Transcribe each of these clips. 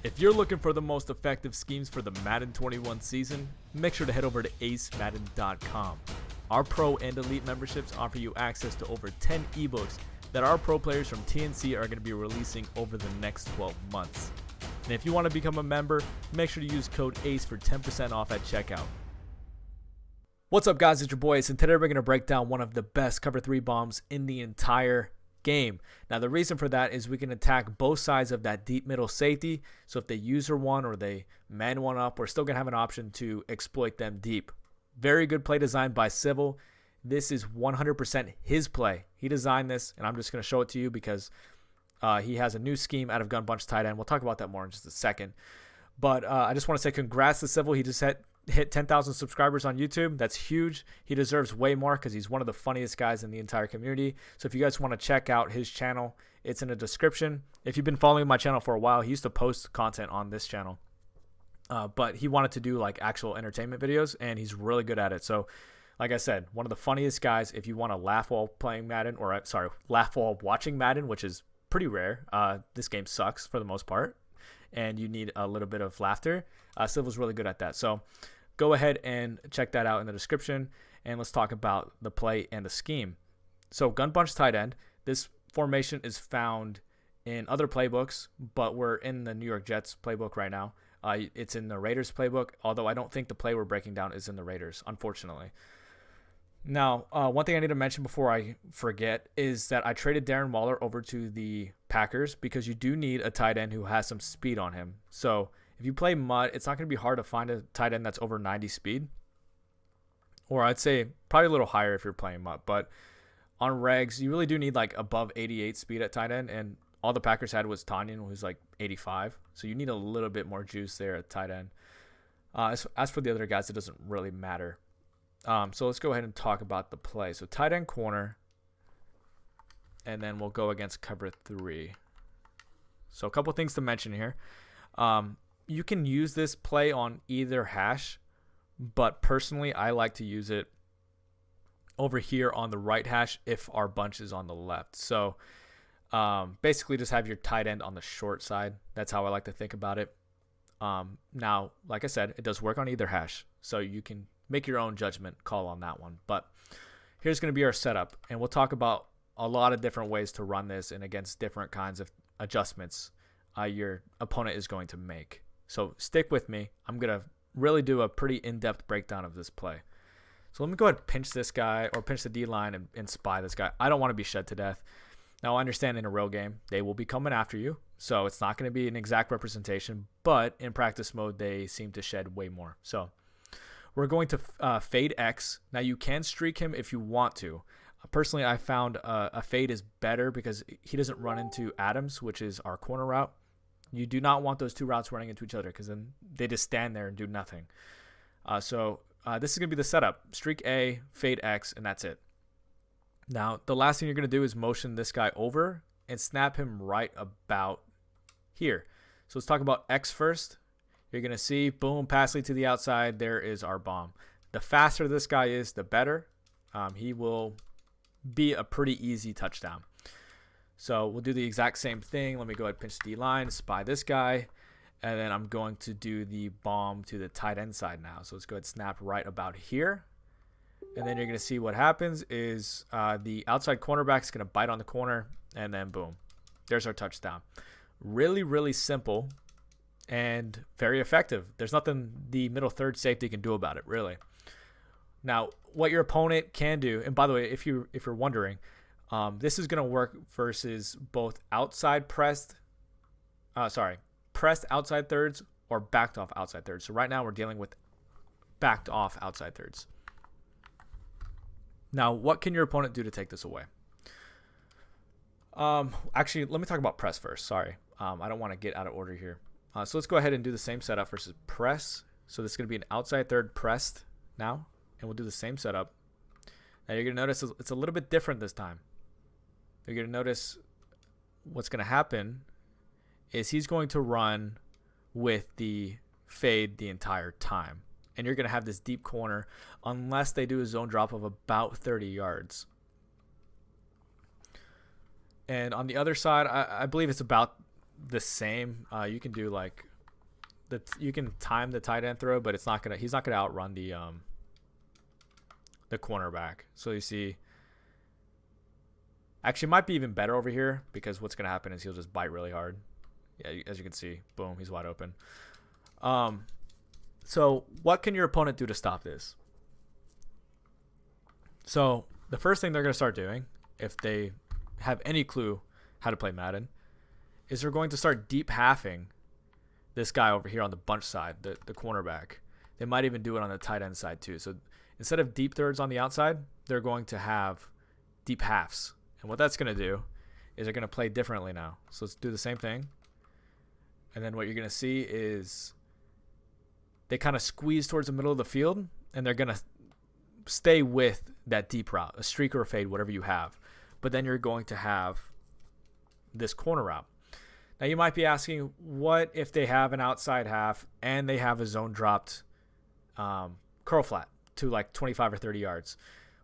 If you're looking for the most effective schemes for the Madden 21 season, make sure to head over to acemadden.com. Our Pro and Elite memberships offer you access to over 10 ebooks that our pro players from TNC are going to be releasing over the next 12 months. And if you want to become a member, make sure to use code ACE for 10% off at checkout. What's up, guys? It's your boy Ace, and today we're going to break down one of the best cover 3 bombs in the entire game. Now, the reason for that is we can attack both sides of that deep middle safety. So if they user one or they man one up, we're still going to have an option to exploit them deep. Very good play design by Civil. This is 100% his play. He designed this, and I'm just going to show it to you because he has a new scheme out of Gun Bunch tight end. We'll talk about that more in just a second. But I just want to say congrats to Civil. He just hit 10,000 subscribers on YouTube. That's huge. He deserves way more because he's one of the funniest guys in the entire community. So if you guys want to check out his channel, it's in the description. If you've been following my channel for a while, he used to post content on this channel. But he wanted to do like actual entertainment videos, and he's really good at it. So like I said, one of the funniest guys if you want to laugh while playing Madden, or sorry, laugh while watching Madden, which is pretty rare. This game sucks for the most part, and you need a little bit of laughter. Civil's really good at that. So go ahead and check that out in the description, and let's talk about the play and the scheme. So Gun Bunch tight end, this formation is found in other playbooks, but we're in the New York Jets playbook right now. It's in the Raiders playbook, although I don't think the play we're breaking down is in the Raiders, unfortunately. Now, one thing I need to mention before I forget is that I traded Darren Waller over to the Packers because you do need a tight end who has some speed on him. So if you play mud, it's not going to be hard to find a tight end that's over 90 speed. Or I'd say probably a little higher if you're playing mud. But on regs, you really do need like above 88 speed at tight end. And all the Packers had was Tanyan, who's like 85. So you need a little bit more juice there at tight end. As for the other guys, it doesn't really matter. So let's go ahead and talk about the play. So tight end corner, and then we'll go against cover 3. So a couple things to mention here. You can use this play on either hash, but personally I like to use it over here on the right hash if our bunch is on the left. So basically just have your tight end on the short side. That's how I like to think about it. Now, like I said, it does work on either hash, so you can make your own judgment call on that one. But here's going to be our setup, and we'll talk about a lot of different ways to run this and against different kinds of adjustments your opponent is going to make. So stick with me. I'm going to really do a pretty in-depth breakdown of this play. So let me go ahead and pinch this guy, or pinch the D-line and spy this guy. I don't want to be shed to death. Now, I understand in a real game, they will be coming after you, so it's not going to be an exact representation, but in practice mode, they seem to shed way more. So we're going to fade X. Now, you can streak him if you want to. Personally, I found a fade is better because he doesn't run into Adams, which is our corner route. You do not want those two routes running into each other because then they just stand there and do nothing. So this is going to be the setup. Streak A, fade X, and that's it. Now, the last thing you're going to do is motion this guy over and snap him right about here. So let's talk about X first. You're going to see, boom, pass lead to the outside. There is our bomb. The faster this guy is, the better. He will be a pretty easy touchdown. So we'll do the exact same thing. Let me go ahead and pinch the D-line, spy this guy, and then I'm going to do the bomb to the tight end side now. So let's go ahead and snap right about here. And then you're going to see what happens is the outside cornerback is going to bite on the corner, and then boom. There's our touchdown. Really, really simple and very effective. There's nothing the middle third safety can do about it, really. Now, what your opponent can do, and by the way, if you're wondering, this is going to work versus both pressed outside thirds or backed off outside thirds. So right now we're dealing with backed off outside thirds. Now, what can your opponent do to take this away? Actually, let me talk about press first. Sorry. I don't want to get out of order here. So let's go ahead and do the same setup versus press. So this is going to be an outside third pressed now, and we'll do the same setup. Now you're going to notice it's a little bit different this time. You're going to notice what's going to happen is he's going to run with the fade the entire time. And you're going to have this deep corner unless they do a zone drop of about 30 yards. And on the other side, I believe it's about the same. You can do like you can time the tight end throw, but he's not gonna outrun the cornerback. So you see, actually, it might be even better over here because what's gonna happen is he'll just bite really hard. Yeah, as you can see, boom, he's wide open. So what can your opponent do to stop this? So the first thing they're going to start doing, if they have any clue how to play Madden, is they're going to start deep halving this guy over here on the bunch side, the cornerback. They might even do it on the tight end side too. So instead of deep thirds on the outside, they're going to have deep halves. And what that's going to do is they're going to play differently now. So let's do the same thing. And then what you're going to see is they kind of squeeze towards the middle of the field, and they're going to stay with that deep route, a streak or a fade, whatever you have. But then you're going to have this corner route. Now you might be asking, what if they have an outside half and they have a zone dropped curl flat to like 25 or 30 yards?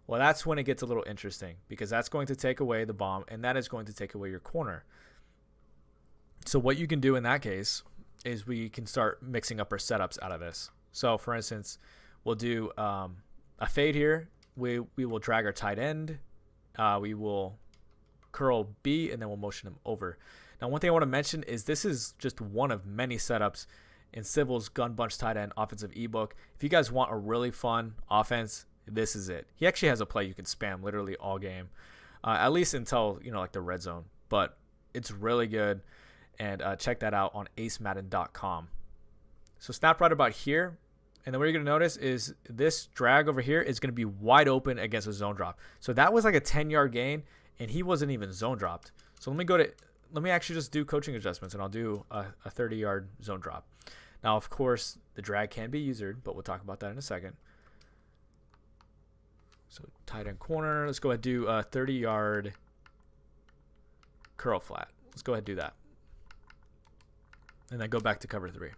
Well, that's when it gets a little interesting, because that's going to take away the bomb, and that is going to take away your corner. So what you can do in that case is we can start mixing up our setups out of this. So for instance, we'll do a fade here. We will drag our tight end. We will curl B, and then we'll motion him over. Now, one thing I want to mention is this is just one of many setups in Civil's Gun Bunch Tight End Offensive ebook. If you guys want a really fun offense, this is it. He actually has a play you can spam literally all game, at least until, like the red zone. But it's really good. And check that out on acemadden.com. So snap right about here. And then what you're going to notice is this drag over here is going to be wide open against a zone drop. So that was like a 10-yard gain, and he wasn't even zone dropped. So let me actually just do coaching adjustments, and I'll do a 30-yard zone drop. Now, of course, the drag can be usered, but we'll talk about that in a second. So tight end corner. Let's go ahead and do a 30-yard curl flat. Let's go ahead and do that. And then go back to cover 3.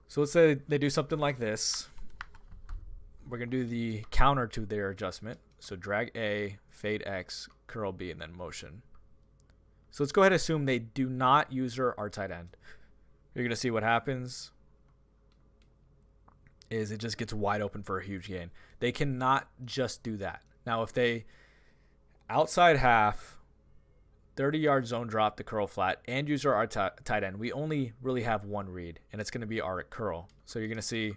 So let's say they do something like this. We're going to do the counter to their adjustment. So drag A, fade X, curl B, and then motion. So let's go ahead and assume they do not use our tight end. You're going to see what happens is it just gets wide open for a huge gain. They cannot just do that. Now, if they outside half, 30-yard zone drop the curl flat, and use our tight end, we only really have one read, and it's going to be our curl. So you're going to see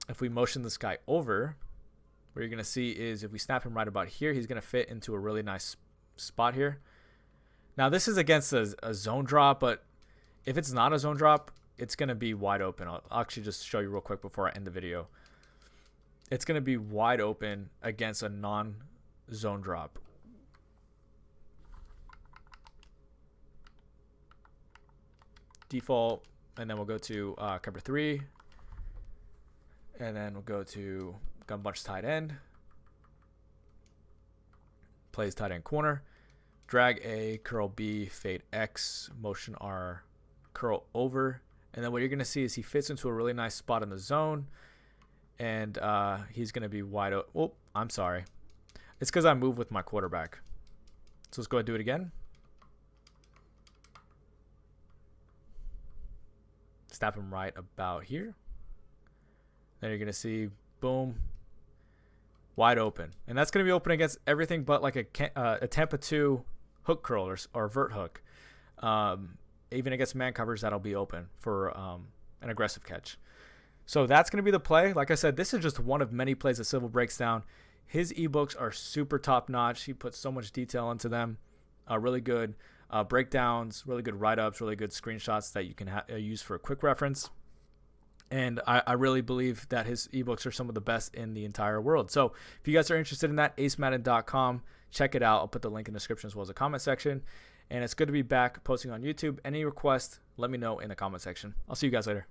if we motion this guy over, what you're going to see is if we snap him right about here, he's going to fit into a really nice spot here. Now, this is against a zone drop, but if it's not a zone drop, it's going to be wide open. I'll actually just show you real quick before I end the video. It's going to be wide open against a non-zone drop. Default, and then we'll go to cover 3, and then we'll go to Gun Bunch tight end, plays tight end corner, drag A, curl B, fade X, motion R, curl over, and then what you're going to see is he fits into a really nice spot in the zone, and he's going to be wide open. Oh, I'm sorry. It's because I moved with my quarterback. So let's go ahead and do it again. Snap him right about here. Then you're going to see, boom, wide open. And that's going to be open against everything but like a Tampa 2 hook curl or vert hook. Even against man covers, that'll be open for an aggressive catch. So that's going to be the play. Like I said, this is just one of many plays that Civil breaks down. His ebooks are super top notch. He puts so much detail into them. Really good breakdowns, really good write-ups, really good screenshots that you can use for a quick reference. And I really believe that his ebooks are some of the best in the entire world. So if you guys are interested in that, acemadden.com, check it out. I'll put the link in the description as well as the comment section. And it's good to be back posting on YouTube. Any requests, let me know in the comment section. I'll see you guys later.